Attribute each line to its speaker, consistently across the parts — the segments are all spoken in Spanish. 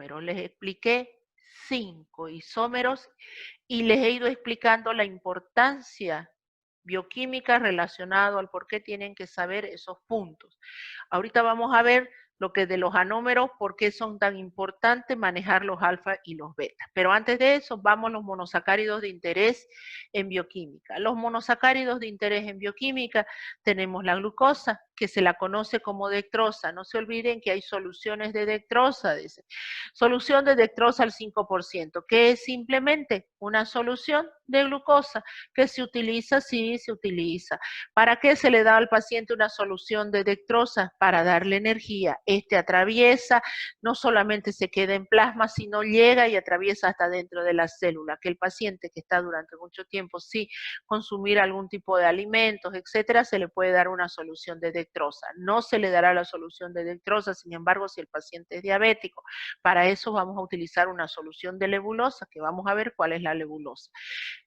Speaker 1: isómeros. Les expliqué 5 isómeros y les he ido explicando la importancia bioquímica relacionado al por qué tienen que saber esos puntos. Ahorita vamos a ver lo que de los anómeros, por qué son tan importantes manejar los alfa y los beta. Pero antes de eso, vamos a los monosacáridos de interés en bioquímica. Los monosacáridos de interés en bioquímica, tenemos la glucosa, que se la conoce como dextrosa. No se olviden que hay soluciones de dextrosa. Dice. Solución de dextrosa al 5%, que es simplemente una solución de glucosa que se utiliza, sí, se utiliza. ¿Para qué se le da al paciente una solución de dextrosa? Para darle energía. Este atraviesa, no solamente se queda en plasma, sino llega y atraviesa hasta dentro de la célula, que el paciente que está durante mucho tiempo sin consumir algún tipo de alimentos, etcétera, se le puede dar una solución de dextrosa. No se le dará la solución de dextrosa, sin embargo, si el paciente es diabético. Para eso vamos a utilizar una solución de levulosa, que vamos a ver cuál es la levulosa.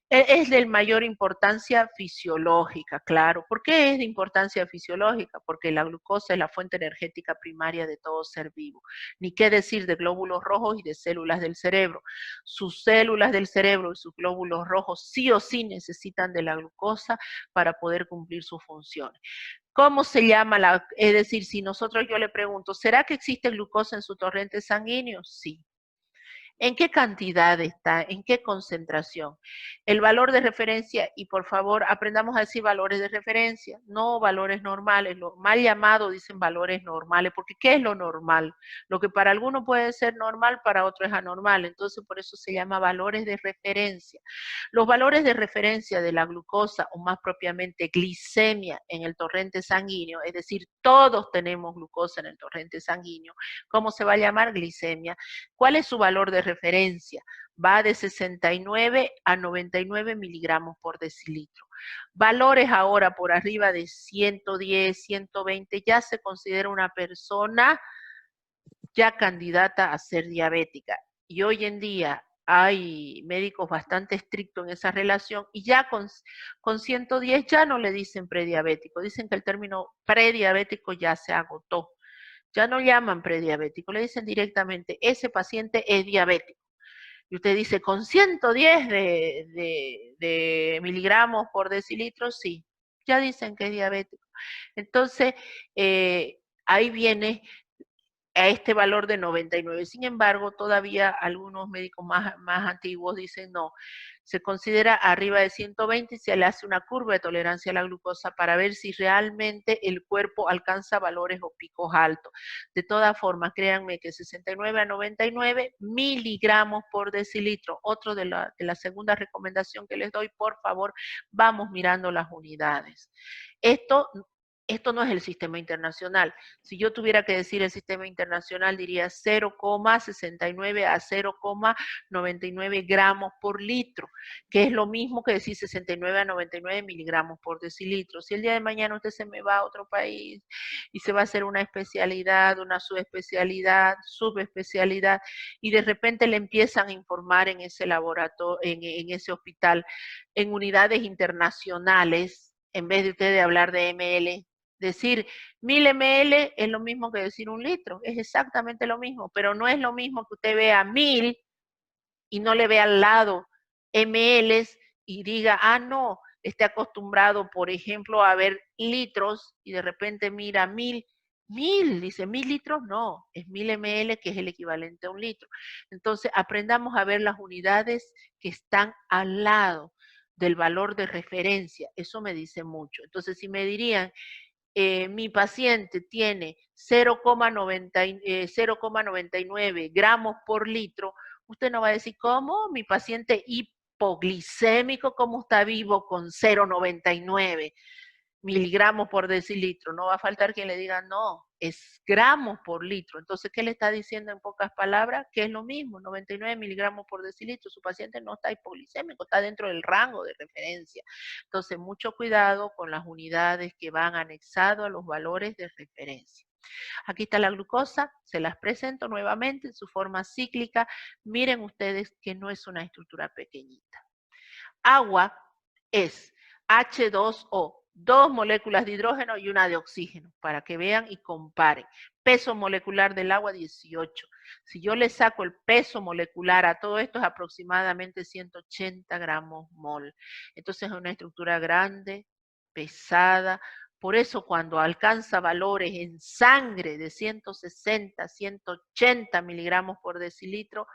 Speaker 1: Es de mayor importancia fisiológica, claro. ¿Por qué es de importancia fisiológica? Porque la glucosa es la fuente energética primaria de todo ser vivo. Ni qué decir de glóbulos rojos y de células del cerebro. Sus células del cerebro y sus glóbulos rojos sí o sí necesitan de la glucosa para poder cumplir sus funciones. ¿Cómo se llama la? Es decir, si yo le pregunto, ¿será que existe glucosa en su torrente sanguíneo? Sí. ¿En qué cantidad está? ¿En qué concentración? El valor de referencia, y por favor aprendamos a decir valores de referencia, no valores normales. Lo mal llamado dicen valores normales, porque ¿qué es lo normal? Lo que para algunos puede ser normal, para otros es anormal. Entonces por eso se llama valores de referencia. Los valores de referencia de la glucosa, o más propiamente glicemia en el torrente sanguíneo, es decir, todos tenemos glucosa en el torrente sanguíneo. ¿Cómo se va a llamar? Glicemia. ¿Cuál es su valor de referencia? Va de 69 a 99 miligramos por decilitro. Valores ahora por arriba de 110, 120, ya se considera una persona ya candidata a ser diabética. Y hoy en día hay médicos bastante estrictos en esa relación y ya con 110 ya no le dicen prediabético, dicen que el término prediabético ya se agotó. Ya no llaman prediabético, le dicen directamente, ese paciente es diabético. Y usted dice, con 110 de miligramos por decilitro, sí, ya dicen que es diabético. Entonces, ahí viene a este valor de 99. Sin embargo, todavía algunos médicos más antiguos dicen no, se considera arriba de 120 y se le hace una curva de tolerancia a la glucosa para ver si realmente el cuerpo alcanza valores o picos altos. De todas formas, créanme que 69 a 99 miligramos por decilitro. Otro de la segunda recomendación que les doy, por favor, vamos mirando las unidades. Esto no es el sistema internacional. Si yo tuviera que decir el sistema internacional, diría 0,69 a 0,99 gramos por litro, que es lo mismo que decir 69 a 99 miligramos por decilitro. Si el día de mañana usted se me va a otro país y se va a hacer una especialidad, una subespecialidad, y de repente le empiezan a informar en ese laboratorio, en ese hospital, en unidades internacionales, en vez de usted de hablar de ml, decir 1000 ml es lo mismo que decir 1 litro, es exactamente lo mismo, pero no es lo mismo que usted vea 1000 y no le vea al lado ml y diga, ah, no, esté acostumbrado, por ejemplo, a ver litros y de repente mira 1000, dice 1000 litros, no, es 1000 ml que es el equivalente a 1 litro. Entonces, aprendamos a ver las unidades que están al lado del valor de referencia, eso me dice mucho. Entonces, si me dirían, mi paciente tiene 0,99 gramos por litro, usted no va a decir, ¿cómo? Mi paciente hipoglicémico, ¿cómo está vivo con 0,99 miligramos por decilitro? No va a faltar quien le diga, no, es gramos por litro. Entonces, ¿qué le está diciendo en pocas palabras? Que es lo mismo, 99 miligramos por decilitro. Su paciente no está hipoglicémico, está dentro del rango de referencia. Entonces, mucho cuidado con las unidades que van anexadas a los valores de referencia. Aquí está la glucosa, se las presento nuevamente en su forma cíclica. Miren ustedes que no es una estructura pequeñita. Agua es H2O, 2 moléculas de hidrógeno y una de oxígeno, para que vean y comparen. Peso molecular del agua, 18. Si yo le saco el peso molecular a todo esto es aproximadamente 180 gramos mol. Entonces es una estructura grande, pesada. Por eso cuando alcanza valores en sangre de 160, 180 miligramos por decilitro,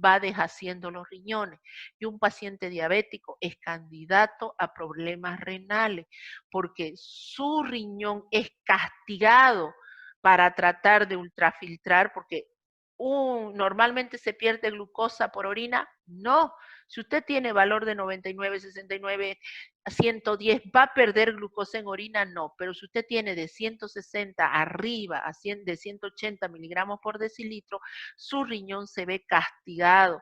Speaker 1: va deshaciendo los riñones. Y un paciente diabético es candidato a problemas renales porque su riñón es castigado para tratar de ultrafiltrar, porque normalmente se pierde glucosa por orina. No, si usted tiene valor de 99, 69, 110, ¿va a perder glucosa en orina? No, pero si usted tiene de 160 arriba a 100, de 180 miligramos por decilitro, su riñón se ve castigado,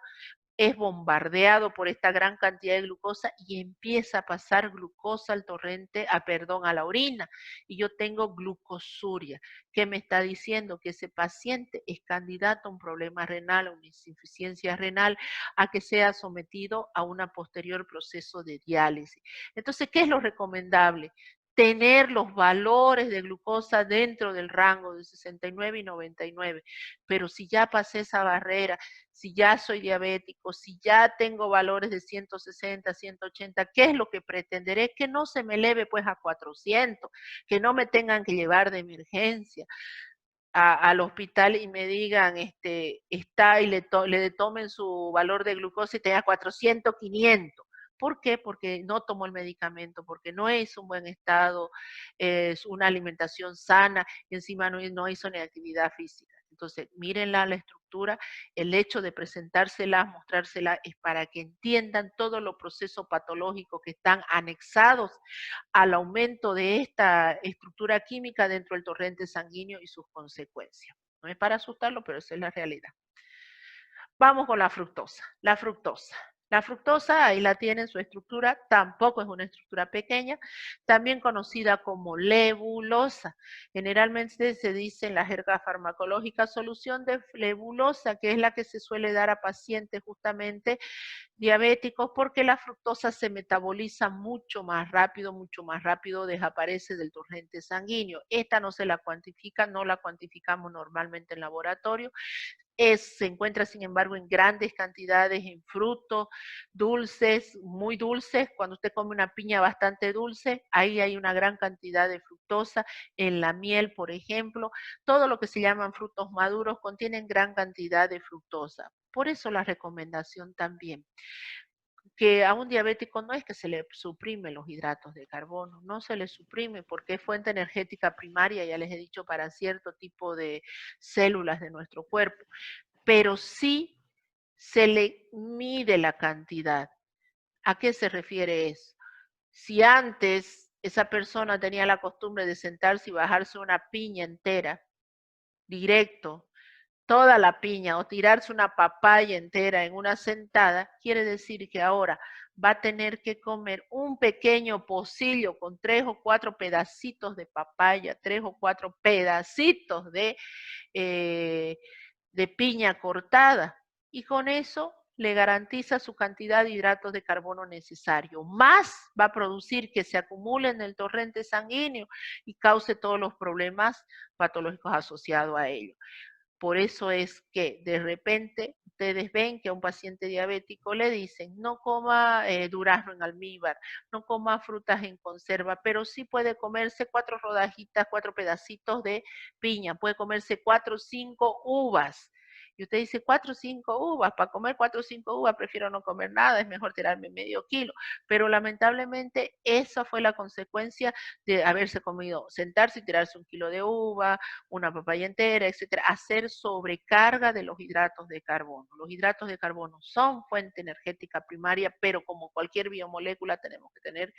Speaker 1: es bombardeado por esta gran cantidad de glucosa y empieza a pasar glucosa al torrente, a la orina. Y yo tengo glucosuria, que me está diciendo que ese paciente es candidato a un problema renal, a una insuficiencia renal, a que sea sometido a un posterior proceso de diálisis. Entonces, ¿qué es lo recomendable? Tener los valores de glucosa dentro del rango de 69 y 99. Pero si ya pasé esa barrera, si ya soy diabético, si ya tengo valores de 160, 180, ¿qué es lo que pretenderé? Que no se me eleve pues a 400, que no me tengan que llevar de emergencia al hospital y me digan, está y le tomen su valor de glucosa y tenga 400, 500. ¿Por qué? Porque no tomó el medicamento, porque no es un buen estado, es una alimentación sana, y encima no hizo ni actividad física. Entonces, mírenla la estructura, el hecho de presentársela, mostrársela, es para que entiendan todos los procesos patológicos que están anexados al aumento de esta estructura química dentro del torrente sanguíneo y sus consecuencias. No es para asustarlo, pero esa es la realidad. Vamos con la fructosa. La fructosa. La fructosa, ahí la tienen su estructura, tampoco es una estructura pequeña, también conocida como levulosa. Generalmente se dice en la jerga farmacológica solución de levulosa, que es la que se suele dar a pacientes justamente diabéticos porque la fructosa se metaboliza mucho más rápido desaparece del torrente sanguíneo. Esta no se la cuantifica, no la cuantificamos normalmente en laboratorio. Se encuentra, sin embargo, en grandes cantidades en frutos dulces, muy dulces. Cuando usted come una piña bastante dulce, ahí hay una gran cantidad de fructosa. En la miel, por ejemplo, todo lo que se llaman frutos maduros contienen gran cantidad de fructosa. Por eso la recomendación también, que a un diabético no es que se le suprime los hidratos de carbono, no se le suprime porque es fuente energética primaria, ya les he dicho, para cierto tipo de células de nuestro cuerpo, pero sí se le mide la cantidad. ¿A qué se refiere eso? Si antes esa persona tenía la costumbre de sentarse y bajarse una piña entera, directo, toda la piña o tirarse una papaya entera en una sentada, quiere decir que ahora va a tener que comer un pequeño pocillo con 3 o 4 pedacitos de papaya, 3 o 4 pedacitos de piña cortada, y con eso le garantiza su cantidad de hidratos de carbono necesario. Más va a producir que se acumule en el torrente sanguíneo y cause todos los problemas patológicos asociados a ello. Por eso es que de repente ustedes ven que a un paciente diabético le dicen no coma durazno en almíbar, no coma frutas en conserva, pero sí puede comerse 4 rodajitas, 4 pedacitos de piña, puede comerse 4 o 5 uvas. Y usted dice 4 o 5 uvas, para comer 4 o 5 uvas prefiero no comer nada, es mejor tirarme medio kilo. Pero lamentablemente esa fue la consecuencia de haberse comido, sentarse y tirarse 1 kilo de uva, una papaya entera, etcétera, hacer sobrecarga de los hidratos de carbono. Los hidratos de carbono son fuente energética primaria, pero como cualquier biomolécula tenemos que tener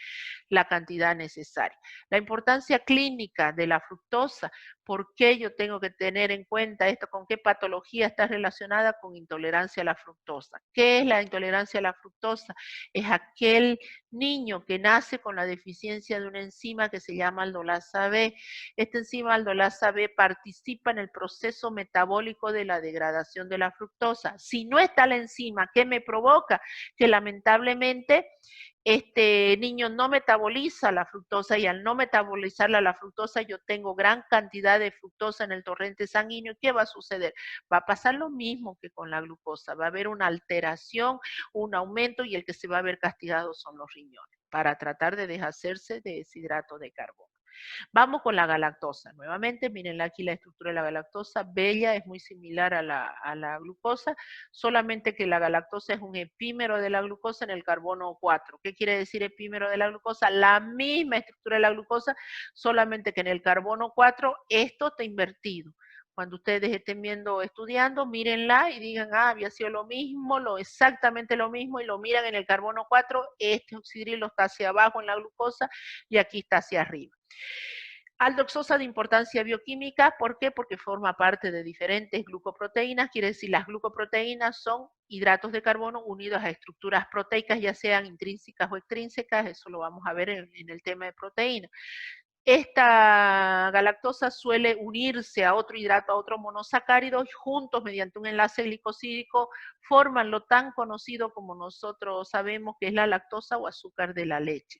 Speaker 1: la cantidad necesaria. La importancia clínica de la fructosa, ¿por qué yo tengo que tener en cuenta esto? ¿Con qué patología está relacionada? Con intolerancia a la fructosa. ¿Qué es la intolerancia a la fructosa? Es aquel niño que nace con la deficiencia de una enzima que se llama aldolasa B. Esta enzima aldolasa B participa en el proceso metabólico de la degradación de la fructosa. Si no está la enzima, ¿qué me provoca? Que lamentablemente este niño no metaboliza la fructosa y al no metabolizarla la fructosa yo tengo gran cantidad de fructosa en el torrente sanguíneo. ¿Qué va a suceder? Va a pasar lo mismo que con la glucosa, va a haber una alteración, un aumento y el que se va a ver castigado son los riñones para tratar de deshacerse de deshidrato de carbono. Vamos con la galactosa. Nuevamente, miren aquí la estructura de la galactosa, bella, es muy similar a la glucosa, solamente que la galactosa es un epímero de la glucosa en el carbono 4. ¿Qué quiere decir epímero de la glucosa? La misma estructura de la glucosa, solamente que en el carbono 4 esto está invertido. Cuando ustedes estén viendo, estudiando, mírenla y digan, había sido lo mismo, exactamente lo mismo, y lo miran en el carbono 4, este oxidrilo está hacia abajo en la glucosa y aquí está hacia arriba. Aldoxosa de importancia bioquímica, ¿por qué? Porque forma parte de diferentes glucoproteínas, quiere decir las glucoproteínas son hidratos de carbono unidos a estructuras proteicas, ya sean intrínsecas o extrínsecas, eso lo vamos a ver en el tema de proteínas. Esta galactosa suele unirse a otro hidrato, a otro monosacárido, y juntos mediante un enlace glicosídico forman lo tan conocido como nosotros sabemos que es la lactosa o azúcar de la leche.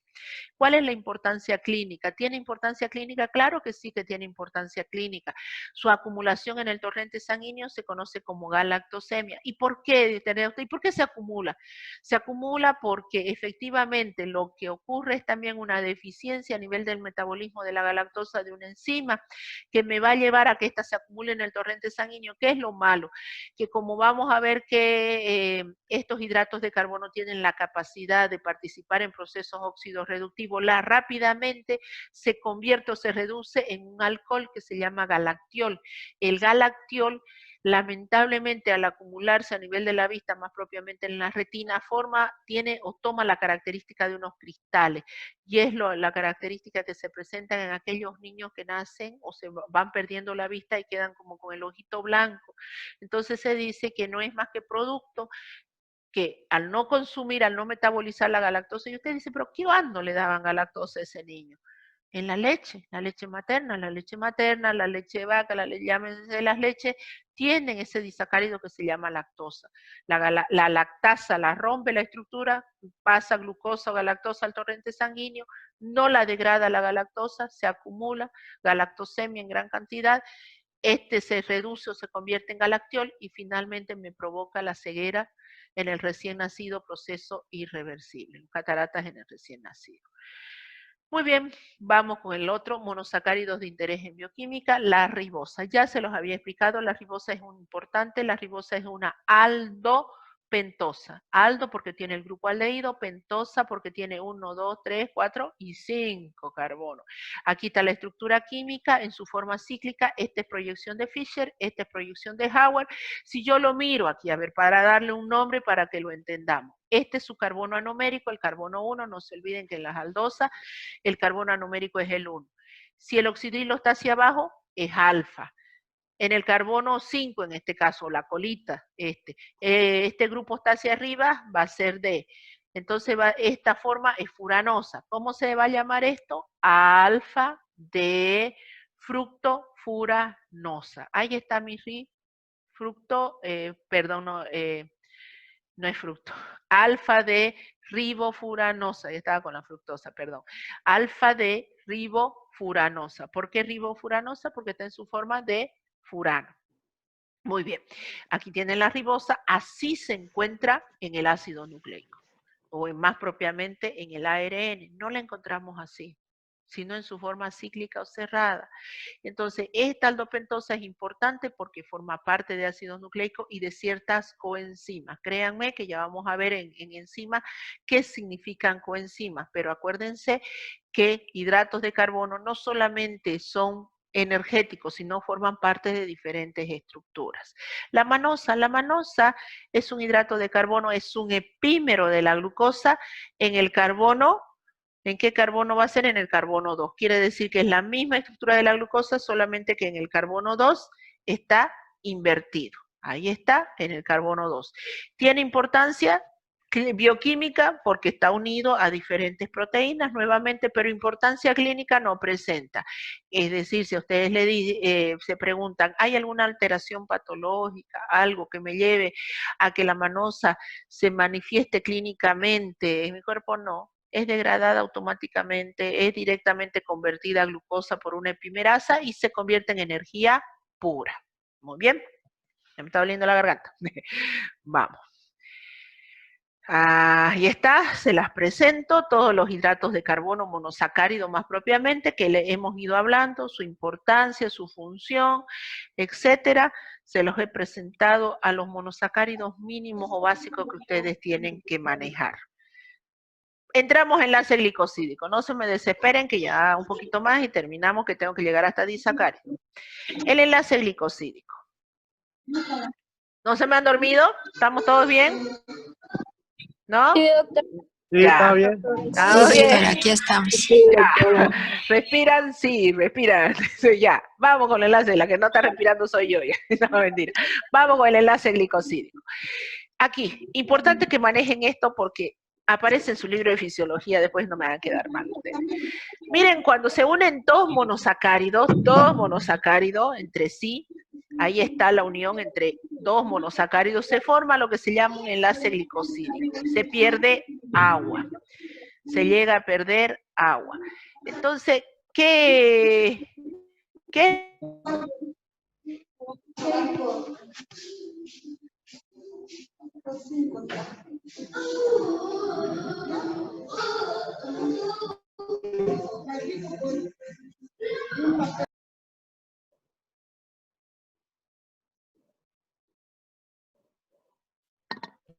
Speaker 1: ¿Cuál es la importancia clínica? ¿Tiene importancia clínica? Claro que sí que tiene importancia clínica. Su acumulación en el torrente sanguíneo se conoce como galactosemia. ¿Y por qué? ¿Y por qué se acumula? Se acumula porque efectivamente lo que ocurre es también una deficiencia a nivel del metabolismo de la galactosa de una enzima que me va a llevar a que ésta se acumule en el torrente sanguíneo. ¿Qué es lo malo? Que como vamos a ver que estos hidratos de carbono tienen la capacidad de participar en procesos óxidos reductivos, rápidamente se convierte o se reduce en un alcohol que se llama galactiol. El galactiol, lamentablemente, al acumularse a nivel de la vista, más propiamente en la retina, tiene o toma la característica de unos cristales, y es la característica que se presenta en aquellos niños que nacen o se van perdiendo la vista y quedan como con el ojito blanco. Entonces se dice que no es más que producto que al no consumir, al no metabolizar la galactosa, y usted dice, pero ¿qué cuándo le daban galactosa a ese niño? En la leche materna, la leche de vaca, llámense las leches, tienen ese disacárido que se llama lactosa. La lactasa la rompe la estructura, pasa glucosa o galactosa al torrente sanguíneo, no la degrada la galactosa, se acumula galactosemia en gran cantidad, este se reduce o se convierte en galactiol y finalmente me provoca la ceguera en el recién nacido, proceso irreversible, cataratas en el recién nacido. Muy bien, vamos con el otro, monosacáridos de interés en bioquímica, la ribosa. Ya se los había explicado, la ribosa es muy importante, la ribosa es una aldopentosa. Aldo porque tiene el grupo aldehído, pentosa porque tiene 1, 2, 3, 4 y 5 carbonos. Aquí está la estructura química en su forma cíclica, esta es proyección de Fischer, esta es proyección de Howard. Si yo lo miro aquí, a ver, para darle un nombre para que lo entendamos. Este es su carbono anomérico, el carbono 1, no se olviden que en las aldosas el carbono anomérico es el 1. Si el oxidrilo está hacia abajo, es alfa. En el carbono 5, en este caso, la colita, este grupo está hacia arriba, va a ser D. Entonces, esta forma es furanosa. ¿Cómo se va a llamar esto? Alfa D fructofuranosa. Ahí está mi fructo, perdón, no es fructo. Alfa de ribofuranosa, ya estaba con la fructosa, perdón. Alfa de ribofuranosa. ¿Por qué ribofuranosa? Porque está en su forma de furano. Muy bien. Aquí tienen la ribosa, así se encuentra en el ácido nucleico, o más propiamente en el ARN. No la encontramos así, sino en su forma cíclica o cerrada. Entonces, esta aldopentosa es importante porque forma parte de ácidos nucleicos y de ciertas coenzimas. Créanme que ya vamos a ver en enzimas qué significan coenzimas, pero acuérdense que hidratos de carbono no solamente son energéticos, sino forman parte de diferentes estructuras. La manosa es un hidrato de carbono, es un epímero de la glucosa en el carbono. ¿En qué carbono va a ser? En el carbono 2. Quiere decir que es la misma estructura de la glucosa, solamente que en el carbono 2 está invertido. Ahí está, en el carbono 2. ¿Tiene importancia? Bioquímica porque está unido a diferentes proteínas nuevamente, pero importancia clínica no presenta. Es decir, si ustedes se preguntan, ¿hay alguna alteración patológica, algo que me lleve a que la manosa se manifieste clínicamente en mi cuerpo? No. Es degradada automáticamente, es directamente convertida a glucosa por una epimerasa y se convierte en energía pura. Muy bien. Me está doliendo la garganta. Vamos. Ahí está, se las presento, todos los hidratos de carbono monosacárido más propiamente, que le hemos ido hablando, su importancia, su función, etcétera. Se los he presentado a los monosacáridos mínimos o básicos que ustedes tienen que manejar. Entramos en enlace glicosídico, no se me desesperen que ya un poquito más y terminamos que tengo que llegar hasta disacárido. El enlace glicosídico. ¿No se me han dormido? ¿Estamos todos bien? ¿No?
Speaker 2: Sí, doctor.
Speaker 3: Sí, está bien.
Speaker 1: ¿Estamos bien?
Speaker 4: Doctora, aquí estamos.
Speaker 1: Ya. Respiran, sí, respiran. Ya, vamos con el enlace. La que no está respirando soy yo. Ya. No, mentira. Vamos con el enlace glicosídico. Aquí, importante que manejen esto porque aparece en su libro de fisiología, después no me van a quedar mal ustedes. Miren, cuando se unen dos monosacáridos entre sí, ahí está la unión entre dos monosacáridos, se forma lo que se llama un enlace glicosídico. Se pierde agua. Se llega a perder agua. Entonces, ¿qué?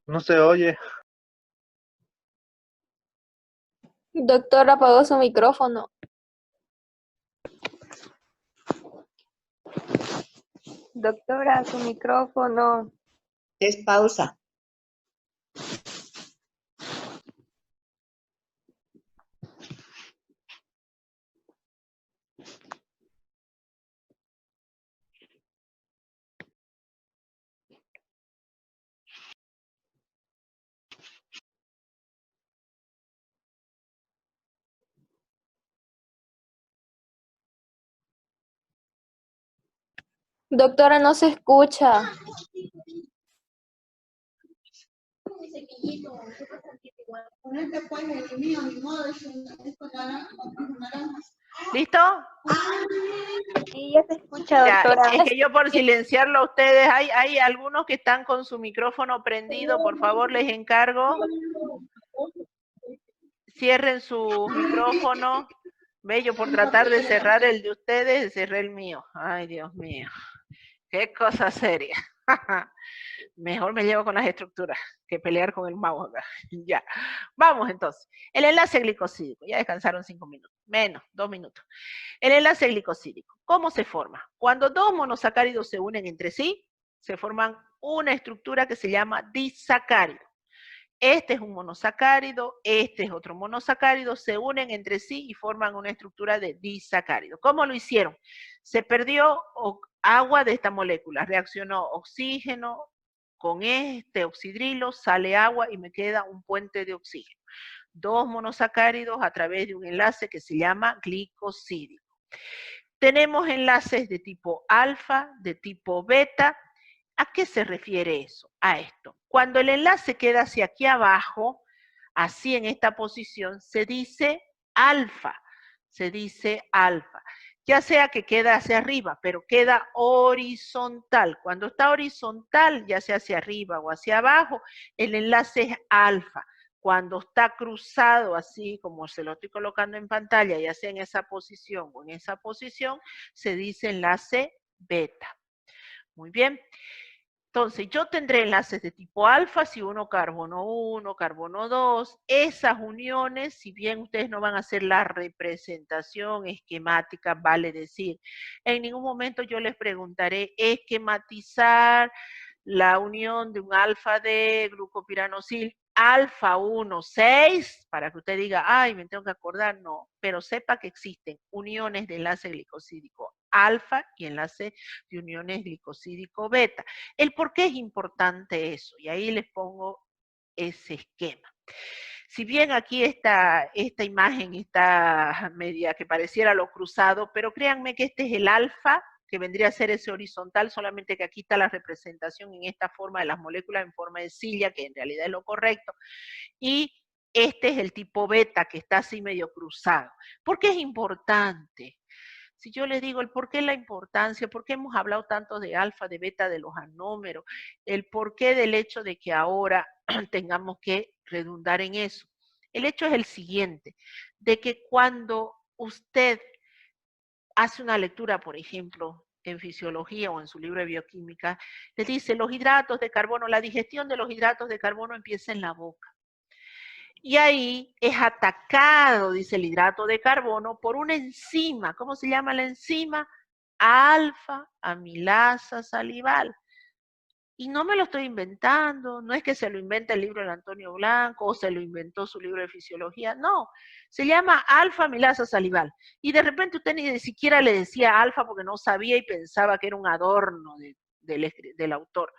Speaker 3: No se oye.
Speaker 2: Doctor apagó su micrófono. Doctora, su micrófono.
Speaker 5: Es pausa.
Speaker 2: Doctora, no se escucha.
Speaker 1: ¿Listo?
Speaker 2: Sí, ya se escucha,
Speaker 1: Ya,
Speaker 2: doctora.
Speaker 1: es que yo por silenciarlo a ustedes, hay algunos que están con su micrófono prendido, por favor les encargo. Cierren su micrófono. Ve, yo por tratar de cerrar el de ustedes, cerré el mío. Ay, Dios mío. Qué cosa seria. Mejor me llevo con las estructuras que pelear con el mouse acá. Ya. Vamos entonces. El enlace glicosídico. Ya descansaron 5 minutos. Menos, 2 minutos. El enlace glicosídico. ¿Cómo se forma? Cuando dos monosacáridos se unen entre sí, se forman una estructura que se llama disacárido. Este es un monosacárido, este es otro monosacárido, se unen entre sí y forman una estructura de disacárido. ¿Cómo lo hicieron? Se perdió agua de esta molécula, reaccionó oxígeno con este oxidrilo, sale agua y me queda un puente de oxígeno. Dos monosacáridos a través de un enlace que se llama glicosídico. Tenemos enlaces de tipo alfa, de tipo beta. ¿A qué se refiere eso? A esto. Cuando el enlace queda hacia aquí abajo, así en esta posición, se dice alfa. Se dice alfa. Ya sea que queda hacia arriba, pero queda horizontal. Cuando está horizontal, ya sea hacia arriba o hacia abajo, el enlace es alfa. Cuando está cruzado, así como se lo estoy colocando en pantalla, ya sea en esa posición o en esa posición, se dice enlace beta. Muy bien. Entonces, yo tendré enlaces de tipo alfa, si uno carbono 1, carbono 2, esas uniones, si bien ustedes no van a hacer la representación esquemática, vale decir, en ningún momento yo les preguntaré esquematizar la unión de un alfa de glucopiranosil alfa 1, 6, para que usted diga, ay, me tengo que acordar, no, pero sepa que existen uniones de enlace glicosídico alfa y enlace de uniones glicosídico beta. El por qué es importante eso, y ahí les pongo ese esquema. Si bien aquí esta imagen está media que pareciera lo cruzado, pero créanme que este es el alfa, que vendría a ser ese horizontal, solamente que aquí está la representación en esta forma de las moléculas en forma de silla, que en realidad es lo correcto, y este es el tipo beta, que está así medio cruzado. ¿Por qué es importante? Si yo les digo el por qué la importancia, por qué hemos hablado tanto de alfa, de beta, de los anómeros, el por qué del hecho de que ahora tengamos que redundar en eso. El hecho es el siguiente, de que cuando usted hace una lectura, por ejemplo, en fisiología o en su libro de bioquímica, le dice los hidratos de carbono, la digestión de los hidratos de carbono empieza en la boca. Y ahí es atacado, dice el hidrato de carbono, por una enzima. ¿Cómo se llama la enzima? Alfa amilasa salival. Y no me lo estoy inventando, no es que se lo inventa el libro de Antonio Blanco o se lo inventó su libro de fisiología, no, se llama alfa amilasa salival. Y de repente usted ni siquiera le decía alfa porque no sabía y pensaba que era un adorno del autor.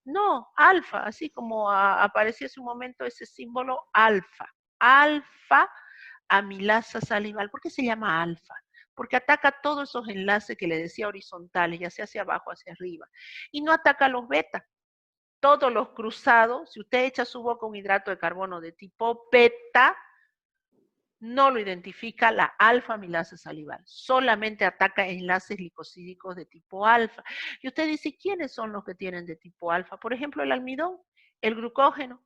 Speaker 1: No, alfa, así como apareció hace un momento ese símbolo alfa. Alfa amilasa salival. ¿Por qué se llama alfa? Porque ataca todos esos enlaces que le decía horizontales, ya sea hacia abajo, hacia arriba. Y no ataca los beta. Todos los cruzados, si usted echa a su boca un hidrato de carbono de tipo beta, no lo identifica la alfa-amilasa salival, solamente ataca enlaces glicosídicos de tipo alfa. Y usted dice, ¿quiénes son los que tienen de tipo alfa? Por ejemplo, el almidón, el glucógeno.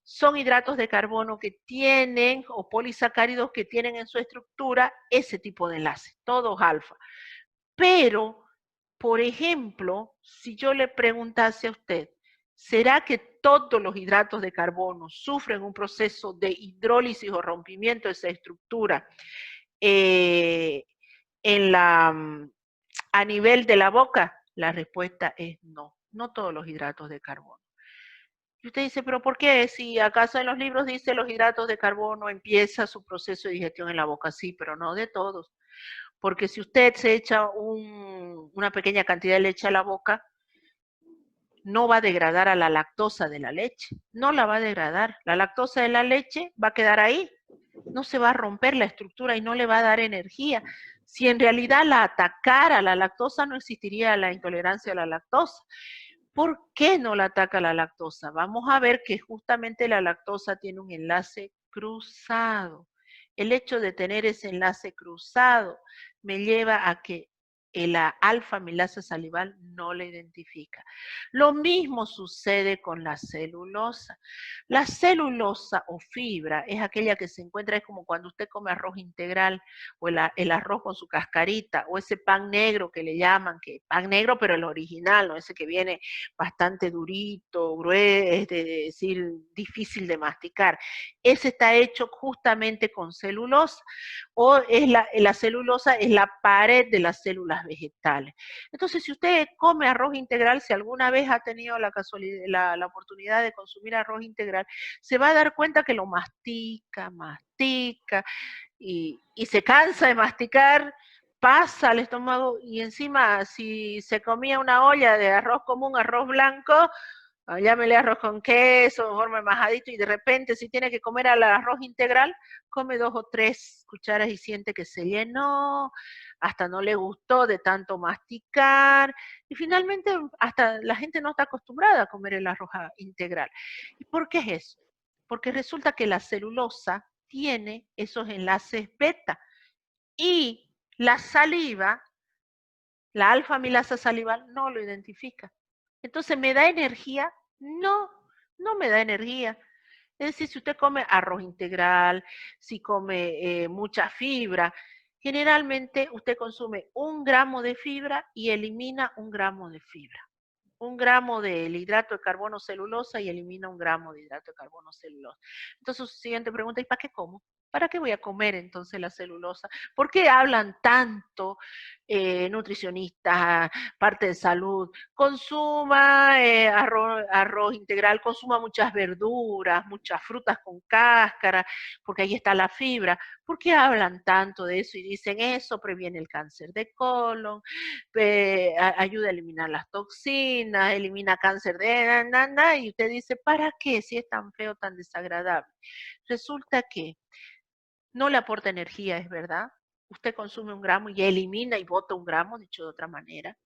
Speaker 1: Son hidratos de carbono que tienen, o polisacáridos que tienen en su estructura ese tipo de enlace, todos alfa. Pero, por ejemplo, si yo le preguntase a usted, ¿será que todos los hidratos de carbono sufren un proceso de hidrólisis o rompimiento de esa estructura a nivel de la boca? La respuesta es no, no todos los hidratos de carbono. Y usted dice, ¿pero por qué? Si acaso en los libros dice los hidratos de carbono empieza su proceso de digestión en la boca, sí, pero no de todos. Porque si usted se echa una pequeña cantidad de leche a la boca, no va a degradar a la lactosa de la leche, no la va a degradar. La lactosa de la leche va a quedar ahí, no se va a romper la estructura y no le va a dar energía. Si en realidad la atacara la lactosa, no existiría la intolerancia a la lactosa. ¿Por qué no la ataca la lactosa? Vamos a ver que justamente la lactosa tiene un enlace cruzado. El hecho de tener ese enlace cruzado me lleva a que la alfa-amilasa salival no la identifica. Lo mismo sucede con la celulosa. La celulosa o fibra es aquella que se encuentra, es como cuando usted come arroz integral o el arroz con su cascarita o ese pan negro que le llaman, que pan negro pero el original, ¿no? Ese que viene bastante durito, grueso, es decir, difícil de masticar. Ese está hecho justamente con celulosa, o es la celulosa es la pared de las células vegetales. Entonces, si usted come arroz integral, si alguna vez ha tenido la oportunidad de consumir arroz integral, se va a dar cuenta que lo mastica, y se cansa de masticar, pasa al estómago y encima si se comía una olla de arroz común, arroz blanco, llámele arroz con queso, forma majadito, y de repente si tiene que comer al arroz integral, come 2 o 3 cucharas y siente que se llenó, hasta no le gustó de tanto masticar, y finalmente hasta la gente no está acostumbrada a comer el arroz integral. ¿Y por qué es eso? Porque resulta que la celulosa tiene esos enlaces beta, y la saliva, la alfa-amilasa salival, no lo identifica. Entonces, ¿me da energía? No, no me da energía. Es decir, si usted come arroz integral, si come mucha fibra, generalmente usted consume 1 gramo de fibra y elimina 1 gramo de fibra. 1 gramo del hidrato de carbono celulosa y elimina 1 gramo de hidrato de carbono celulosa. Entonces, su siguiente pregunta, ¿y para qué como? ¿Para qué voy a comer entonces la celulosa? ¿Por qué hablan tanto nutricionistas, parte de salud? Consuma arroz integral, consuma muchas verduras, muchas frutas con cáscara, porque ahí está la fibra. ¿Por qué hablan tanto de eso y dicen eso previene el cáncer de colon, ayuda a eliminar las toxinas, elimina cáncer de y usted dice, ¿para qué si es tan feo, tan desagradable? Resulta que no le aporta energía, es verdad. Usted consume 1 gramo y elimina y bota 1 gramo, dicho de otra manera.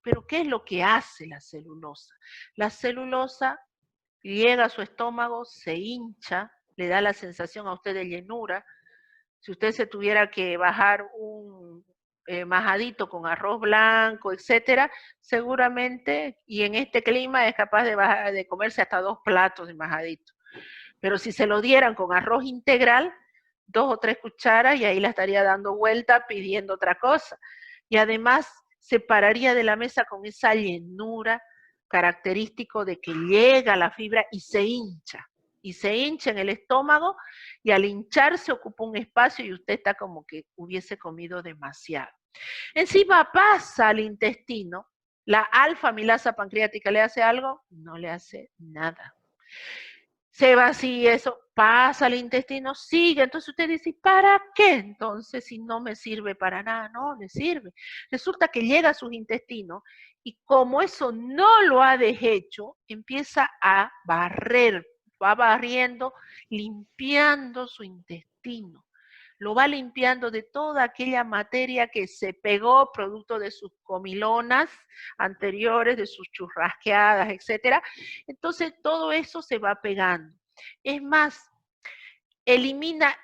Speaker 1: Pero ¿qué es lo que hace la celulosa? La celulosa llega a su estómago, se hincha, le da la sensación a usted de llenura. Si usted se tuviera que bajar un majadito con arroz blanco, etcétera, seguramente, y en este clima es capaz de comerse hasta 2 platos de majadito. Pero si se lo dieran con arroz integral, 2 o 3 cucharas y ahí la estaría dando vuelta pidiendo otra cosa. Y además se pararía de la mesa con esa llenura característico de que llega la fibra y se hincha. Y se hincha en el estómago y al hincharse ocupa un espacio y usted está como que hubiese comido demasiado. Encima pasa al intestino, la alfa-amilasa pancreática le hace algo, no le hace nada. Se vacía eso, pasa al intestino, sigue. Entonces usted dice, ¿para qué entonces si no me sirve para nada? No, le sirve. Resulta que llega a sus intestinos y como eso no lo ha deshecho, empieza a barrer, va barriendo, limpiando su intestino. Lo va limpiando de toda aquella materia que se pegó producto de sus comilonas anteriores, de sus churrasqueadas, etcétera. Entonces todo eso se va pegando. Es más, elimina,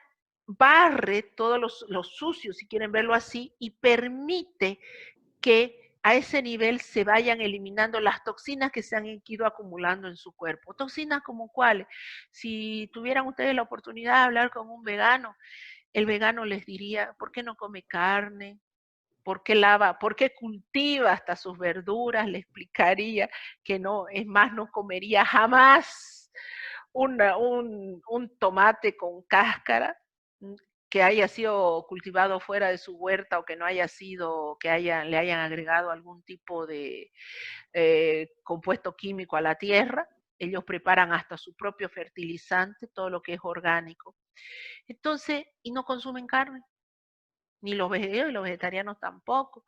Speaker 1: barre todos los sucios, si quieren verlo así, y permite que a ese nivel se vayan eliminando las toxinas que se han ido acumulando en su cuerpo. Toxinas como cuáles. Si tuvieran ustedes la oportunidad de hablar con un vegano, el vegano les diría, ¿por qué no come carne? ¿Por qué lava? ¿Por qué cultiva hasta sus verduras? Le explicaría que no, es más, no comería jamás un tomate con cáscara que haya sido cultivado fuera de su huerta o que no haya sido, que le hayan agregado algún tipo de compuesto químico a la tierra. Ellos preparan hasta su propio fertilizante, todo lo que es orgánico. Entonces, y no consumen carne, ni los vegetarianos y los vegetarianos tampoco.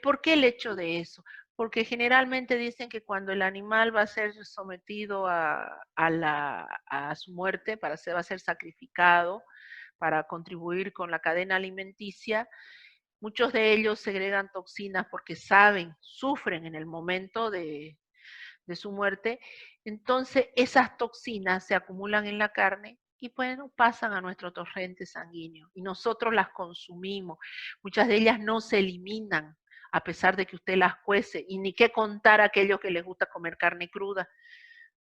Speaker 1: ¿Por qué el hecho de eso? Porque generalmente dicen que cuando el animal va a ser sometido a su muerte, va a ser sacrificado para contribuir con la cadena alimenticia, muchos de ellos segregan toxinas porque saben, sufren en el momento de su muerte, entonces esas toxinas se acumulan en la carne y bueno, pasan a nuestro torrente sanguíneo y nosotros las consumimos. Muchas de ellas no se eliminan a pesar de que usted las cuece y ni qué contar a aquellos que les gusta comer carne cruda.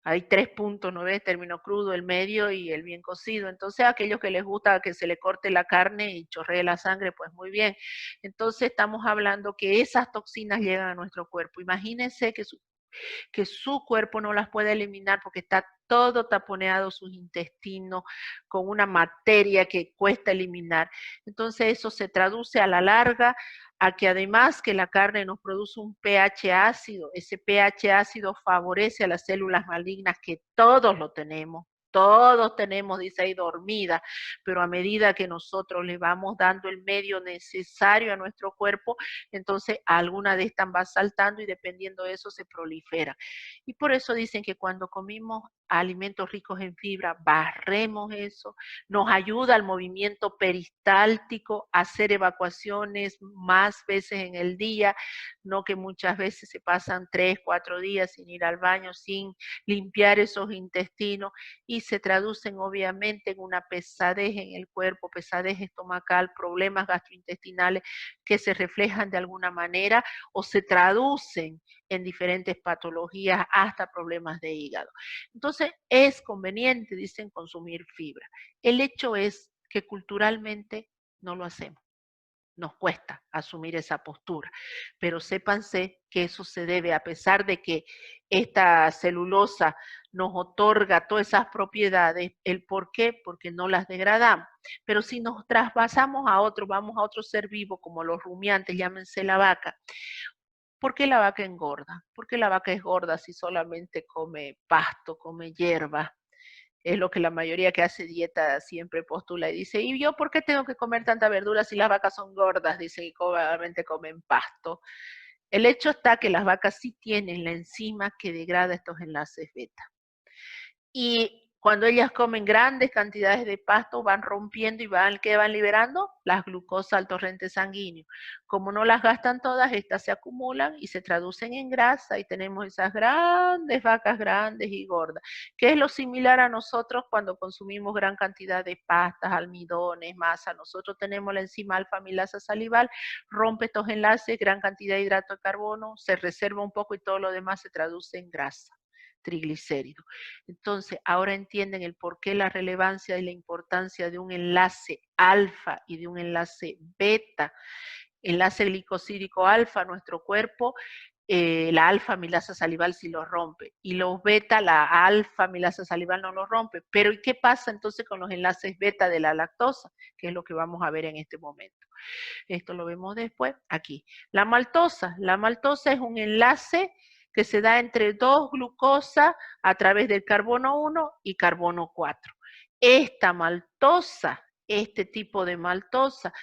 Speaker 1: Hay 3 puntos, ¿no ves? Término crudo, el medio y el bien cocido. Entonces, a aquellos que les gusta que se le corte la carne y chorree la sangre, pues muy bien. Entonces, estamos hablando que esas toxinas llegan a nuestro cuerpo. Imagínense que su cuerpo no las puede eliminar porque está todo taponeado sus intestinos con una materia que cuesta eliminar. Entonces eso se traduce a la larga a que además que la carne nos produce un pH ácido, ese pH ácido favorece a las células malignas que todos lo tenemos. Todos tenemos, dice ahí, dormida, pero a medida que nosotros le vamos dando el medio necesario a nuestro cuerpo, entonces alguna de estas va saltando y dependiendo de eso se prolifera. Y por eso dicen que cuando comimos alimentos ricos en fibra, barremos eso, nos ayuda al movimiento peristáltico, a hacer evacuaciones más veces en el día, no que muchas veces se pasan 3, 4 días sin ir al baño, sin limpiar esos intestinos y se traducen obviamente en una pesadez en el cuerpo, pesadez estomacal, problemas gastrointestinales que se reflejan de alguna manera o se traducen en diferentes patologías hasta problemas de hígado. Entonces es conveniente, dicen, consumir fibra. El hecho es que culturalmente no lo hacemos. nos cuesta asumir esa postura, pero sépanse que eso se debe, a pesar de que esta celulosa nos otorga todas esas propiedades, ¿el por qué? Porque no las degradamos. Pero si nos traspasamos a otro, vamos a otro ser vivo, como los rumiantes, llámense la vaca. ¿Por qué la vaca engorda? ¿Por qué la vaca es gorda si solamente come pasto, come hierba? Es lo que la mayoría que hace dieta siempre postula y dice, ¿y yo por qué tengo que comer tanta verdura si las vacas son gordas? Dice que obviamente comen pasto. El hecho está que las vacas sí tienen la enzima que degrada estos enlaces beta. Y cuando ellas comen grandes cantidades de pasto, van rompiendo y ¿qué van liberando? Las glucosas al torrente sanguíneo. Como no las gastan todas, estas se acumulan y se traducen en grasa y tenemos esas grandes vacas grandes y gordas, que es lo similar a nosotros cuando consumimos gran cantidad de pastas, almidones, masa. Nosotros tenemos la enzima alfa-amilasa salival, rompe estos enlaces, gran cantidad de hidrato de carbono, se reserva un poco y todo lo demás se traduce en grasa, triglicéridos. Entonces, ahora entienden el por qué la relevancia y la importancia de un enlace alfa y de un enlace beta. Enlace glicosídico alfa, nuestro cuerpo, la alfa amilasa salival sí lo rompe, y los beta, la alfa amilasa salival no lo rompe. Pero ¿y qué pasa entonces con los enlaces beta de la lactosa? Que es lo que vamos a ver en este momento. Esto lo vemos después, aquí. La maltosa es un enlace que se da entre dos glucosas a través del carbono 1 y carbono 4. Esta maltosa, este tipo de maltosa,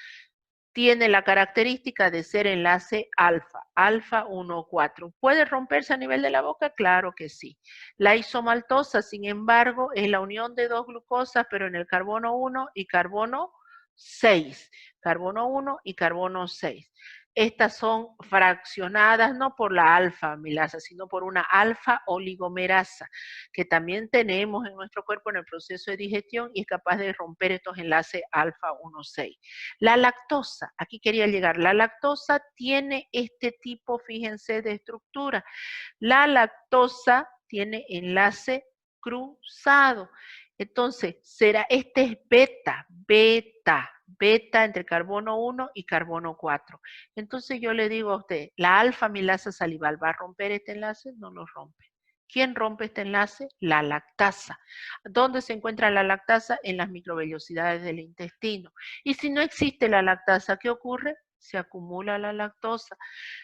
Speaker 1: tiene la característica de ser enlace alfa, alfa 1,4. ¿Puede romperse a nivel de la boca? Claro que sí. La isomaltosa, sin embargo, es la unión de dos glucosas, pero en el carbono 1 y carbono 6. Carbono 1 y carbono 6. Estas son fraccionadas no por la alfa amilasa, sino por una alfa oligomerasa, que también tenemos en nuestro cuerpo en el proceso de digestión y es capaz de romper estos enlaces alfa 1,6. La lactosa, aquí quería llegar, la lactosa tiene este tipo, fíjense, de estructura. La lactosa tiene enlace cruzado. Entonces, este es beta entre carbono 1 y carbono 4. Entonces yo le digo a usted, ¿la alfa amilasa salival va a romper este enlace? No lo rompe. ¿Quién rompe este enlace? La lactasa. ¿Dónde se encuentra la lactasa? En las microvellosidades del intestino. Y si no existe la lactasa, ¿qué ocurre? Se acumula la lactosa.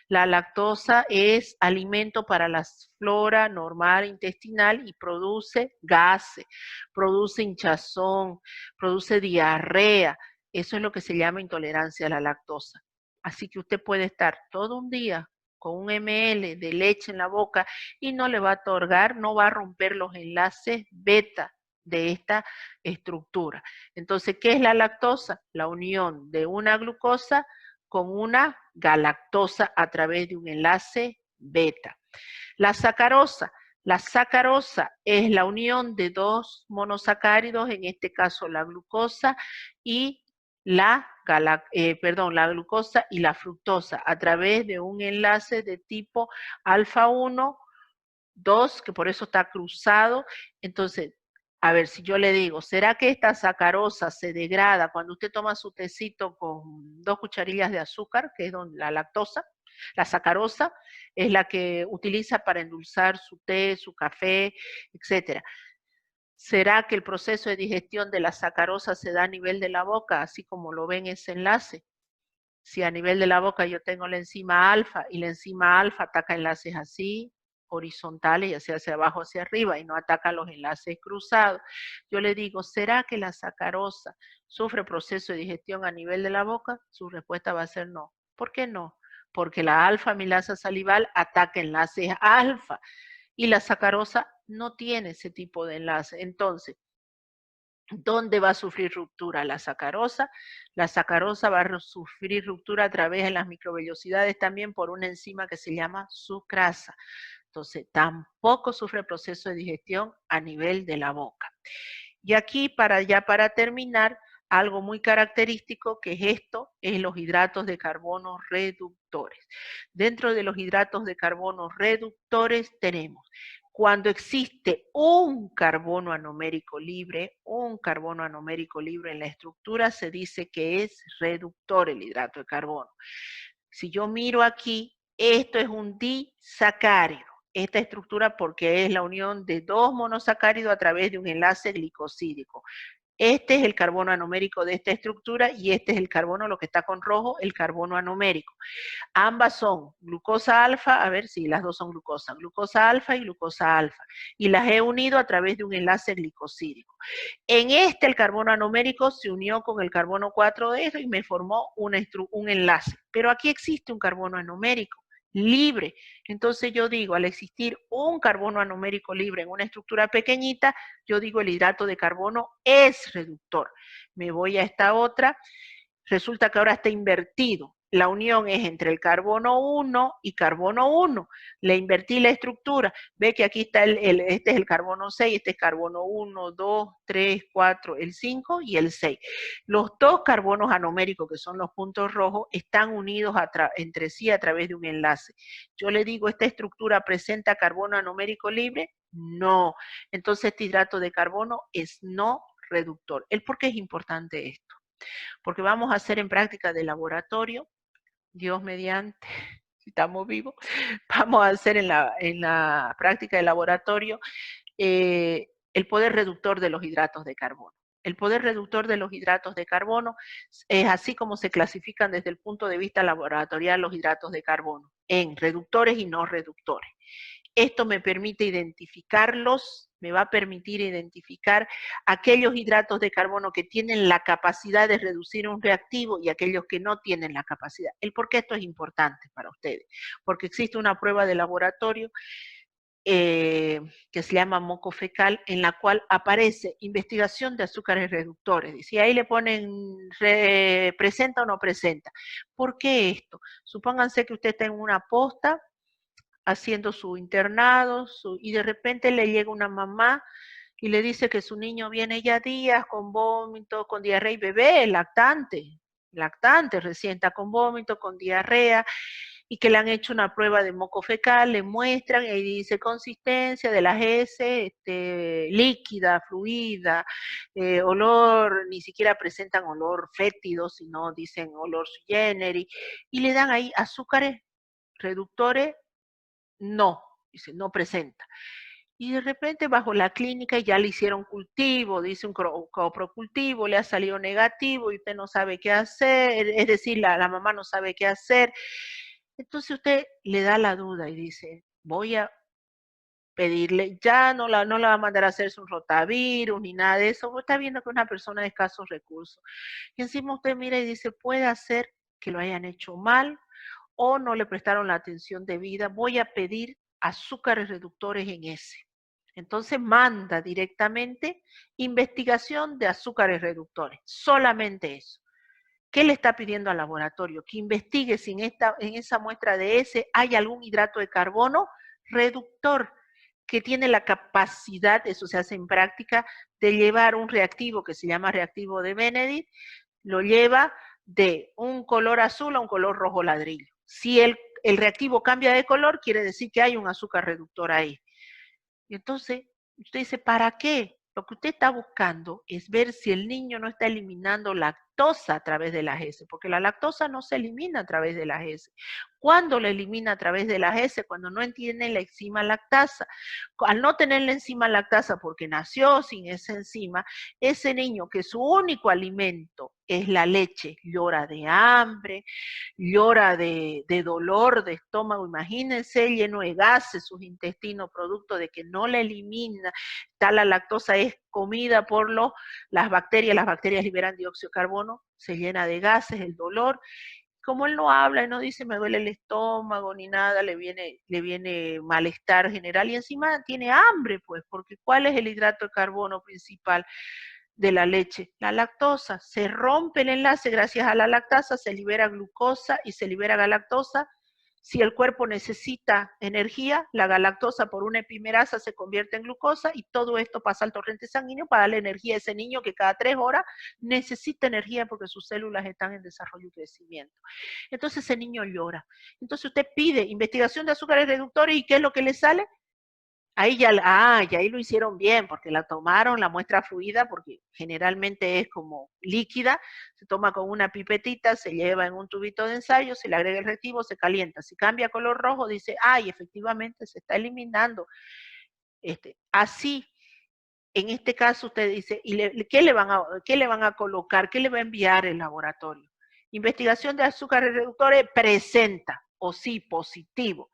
Speaker 1: La lactosa es alimento para la flora normal intestinal y produce gases, produce hinchazón, produce diarrea. Eso es lo que se llama intolerancia a la lactosa. Así que usted puede estar todo un día con un ml de leche en la boca y no le va a otorgar, no va a romper los enlaces beta de esta estructura. Entonces, ¿qué es la lactosa? La unión de una glucosa con una galactosa a través de un enlace beta. La sacarosa es la unión de dos monosacáridos, en este caso la glucosa y la glucosa y la fructosa a través de un enlace de tipo alfa 1, 2, que por eso está cruzado. Entonces, a ver, si yo le digo, ¿será que esta sacarosa se degrada cuando usted toma su tecito con 2 cucharillas de azúcar, que es la lactosa? La sacarosa es la que utiliza para endulzar su té, su café, etc. ¿Será que el proceso de digestión de la sacarosa se da a nivel de la boca, así como lo ven ese enlace? Si a nivel de la boca yo tengo la enzima alfa y la enzima alfa ataca enlaces así, horizontales, ya sea hacia abajo o hacia arriba, y no ataca los enlaces cruzados, yo le digo, ¿será que la sacarosa sufre proceso de digestión a nivel de la boca? Su respuesta va a ser no. ¿Por qué no? Porque la alfa amilasa salival ataca enlaces alfa y la sacarosa no tiene ese tipo de enlace. Entonces, ¿dónde va a sufrir ruptura la sacarosa? La sacarosa va a sufrir ruptura a través de las microvellosidades también por una enzima que se llama sucrasa. Entonces, tampoco sufre el proceso de digestión a nivel de la boca. Y aquí, para terminar, algo muy característico que es esto, es los hidratos de carbono reductores. Dentro de los hidratos de carbono reductores tenemos Cuando existe un carbono anomérico libre en la estructura, se dice que es reductor el hidrato de carbono. Si yo miro aquí, esto es un disacárido. Esta estructura porque es la unión de dos monosacáridos a través de un enlace glicosídico. Este es el carbono anomérico de esta estructura y este es el carbono, lo que está con rojo, el carbono anomérico. Ambas son glucosa alfa, a ver si las dos son glucosa alfa y glucosa alfa. Y las he unido a través de un enlace glicosídico. En este el carbono anomérico se unió con el carbono 4 de esto y me formó un enlace. Pero aquí existe un carbono anomérico libre. Entonces yo digo, al existir un carbono anomérico libre en una estructura pequeñita, yo digo el hidrato de carbono es reductor. Me voy a esta otra, resulta que ahora está invertido. La unión es entre el carbono 1 y carbono 1. Le invertí la estructura. Ve que aquí está este es el carbono 6, este es carbono 1, 2, 3, 4, el 5 y el 6. Los dos carbonos anoméricos, que son los puntos rojos, están unidos entre sí a través de un enlace. Yo le digo, ¿esta estructura presenta carbono anomérico libre? No. Entonces este hidrato de carbono es no reductor. ¿Por qué es importante esto? Porque vamos a hacer en práctica de laboratorio, Dios mediante, si estamos vivos, vamos a hacer en la práctica de laboratorio el poder reductor de los hidratos de carbono. El poder reductor de los hidratos de carbono es así como se clasifican desde el punto de vista laboratorial los hidratos de carbono, en reductores y no reductores. Esto me permite identificarlos, me va a permitir identificar aquellos hidratos de carbono que tienen la capacidad de reducir un reactivo y aquellos que no tienen la capacidad. ¿Por qué esto es importante para ustedes? Porque existe una prueba de laboratorio que se llama moco fecal, en la cual aparece investigación de azúcares reductores. Y ahí le ponen presenta o no presenta. ¿Por qué esto? Supónganse que usted está en una posta haciendo su internado y de repente le llega una mamá y le dice que su niño viene ya días con vómito, con diarrea, y bebé, lactante recién está con vómito, con diarrea, y que le han hecho una prueba de moco fecal, le muestran y dice consistencia de las heces, líquida, fluida, olor, ni siquiera presentan olor fétido, sino dicen olor sui generis, y le dan ahí azúcares reductores, no, dice, no presenta. Y de repente bajo la clínica ya le hicieron cultivo, dice un coprocultivo, le ha salido negativo y usted no sabe qué hacer, es decir, la mamá no sabe qué hacer. Entonces usted le da la duda y dice, voy a pedirle, ya no la va a mandar a hacerse un rotavirus ni nada de eso, está viendo que es una persona de escasos recursos. Y encima usted mira y dice, puede ser que lo hayan hecho mal o no le prestaron la atención debida, voy a pedir azúcares reductores en ese. Entonces manda directamente investigación de azúcares reductores, solamente eso. ¿Qué le está pidiendo al laboratorio? Que investigue si en esa muestra de ese hay algún hidrato de carbono reductor que tiene la capacidad, eso se hace en práctica, de llevar un reactivo que se llama reactivo de Benedict, lo lleva de un color azul a un color rojo ladrillo. Si el reactivo cambia de color, quiere decir que hay un azúcar reductor ahí. Y entonces, usted dice, ¿para qué? Lo que usted está buscando es ver si el niño no está eliminando lactosa a través de las heces, porque la lactosa no se elimina a través de las heces. ¿Cuándo la elimina a través de las heces? Cuando no tiene la enzima lactasa. Al no tener la enzima lactasa porque nació sin esa enzima, ese niño que su único alimento es la leche, llora de hambre, llora de dolor de estómago, imagínense, lleno de gases sus intestinos, producto de que no la elimina, la lactosa es comida por las bacterias liberan dióxido de carbono, se llena de gases, el dolor. Como él no habla y no dice me duele el estómago ni nada, le viene malestar general y encima tiene hambre, pues, porque ¿cuál es el hidrato de carbono principal de la leche? La lactosa. Se rompe el enlace gracias a la lactasa, se libera glucosa y se libera galactosa. Si el cuerpo necesita energía, la galactosa por una epimerasa se convierte en glucosa y todo esto pasa al torrente sanguíneo para darle energía a ese niño que cada 3 horas necesita energía porque sus células están en desarrollo y crecimiento. Entonces ese niño llora. Entonces usted pide investigación de azúcares reductores y ¿qué es lo que le sale? Ahí ya, ya ahí lo hicieron bien, porque la tomaron, la muestra fluida, porque generalmente es como líquida, se toma con una pipetita, se lleva en un tubito de ensayo, se le agrega el reactivo, se calienta. Si cambia color rojo, dice, ay, efectivamente se está eliminando. Así, en este caso usted dice, ¿qué le van a colocar? ¿Qué le va a enviar el laboratorio? Investigación de azúcares reductores presenta, o sí, positivo.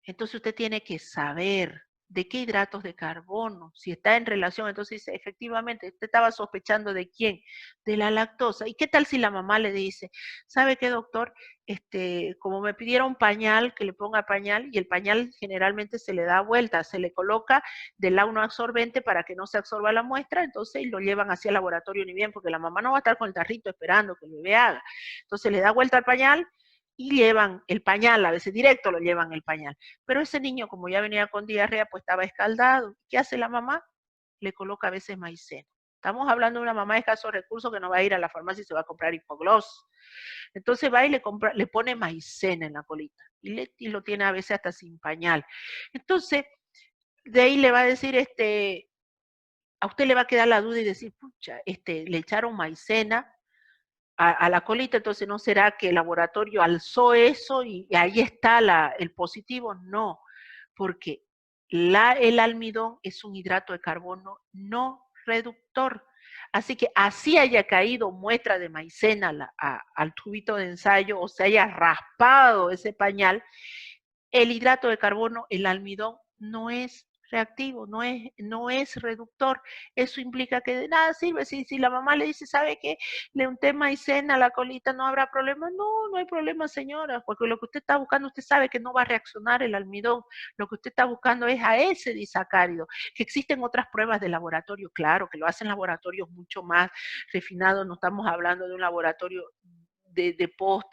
Speaker 1: Entonces usted tiene que saber de qué hidratos de carbono, si está en relación, entonces dice, efectivamente, usted estaba sospechando de quién, de la lactosa. ¿Y qué tal si la mamá le dice, ¿sabe qué, doctor? Como me pidieron pañal, que le ponga pañal, y el pañal generalmente se le da vuelta, se le coloca del lado absorbente para que no se absorba la muestra, entonces lo llevan hacia el laboratorio ni bien, porque la mamá no va a estar con el tarrito esperando que el bebé haga. Entonces le da vuelta al pañal, y llevan el pañal, a veces directo lo llevan el pañal. Pero ese niño, como ya venía con diarrea, pues estaba escaldado. ¿Qué hace la mamá? Le coloca a veces maicena. Estamos hablando de una mamá de escasos recursos que no va a ir a la farmacia y se va a comprar hipogloss. Entonces va y le pone maicena en la colita. Y lo tiene a veces hasta sin pañal. Entonces, de ahí le va a decir, a usted le va a quedar la duda y decir, pucha, le echaron maicena a la colita, entonces no será que el laboratorio alzó eso y ahí está el positivo. No, porque el almidón es un hidrato de carbono no reductor. Así que así haya caído muestra de maicena al tubito de ensayo o se haya raspado ese pañal, el hidrato de carbono, el almidón, no es reactivo, no es reductor. Eso implica que de nada sirve. Si la mamá le dice, ¿sabe qué? Le unté maicena a la colita, ¿no habrá problema? No, no hay problema, señora, porque lo que usted está buscando, usted sabe que no va a reaccionar el almidón. Lo que usted está buscando es a ese disacárido. Que existen otras pruebas de laboratorio, claro, que lo hacen laboratorios mucho más refinados. No estamos hablando de un laboratorio de posta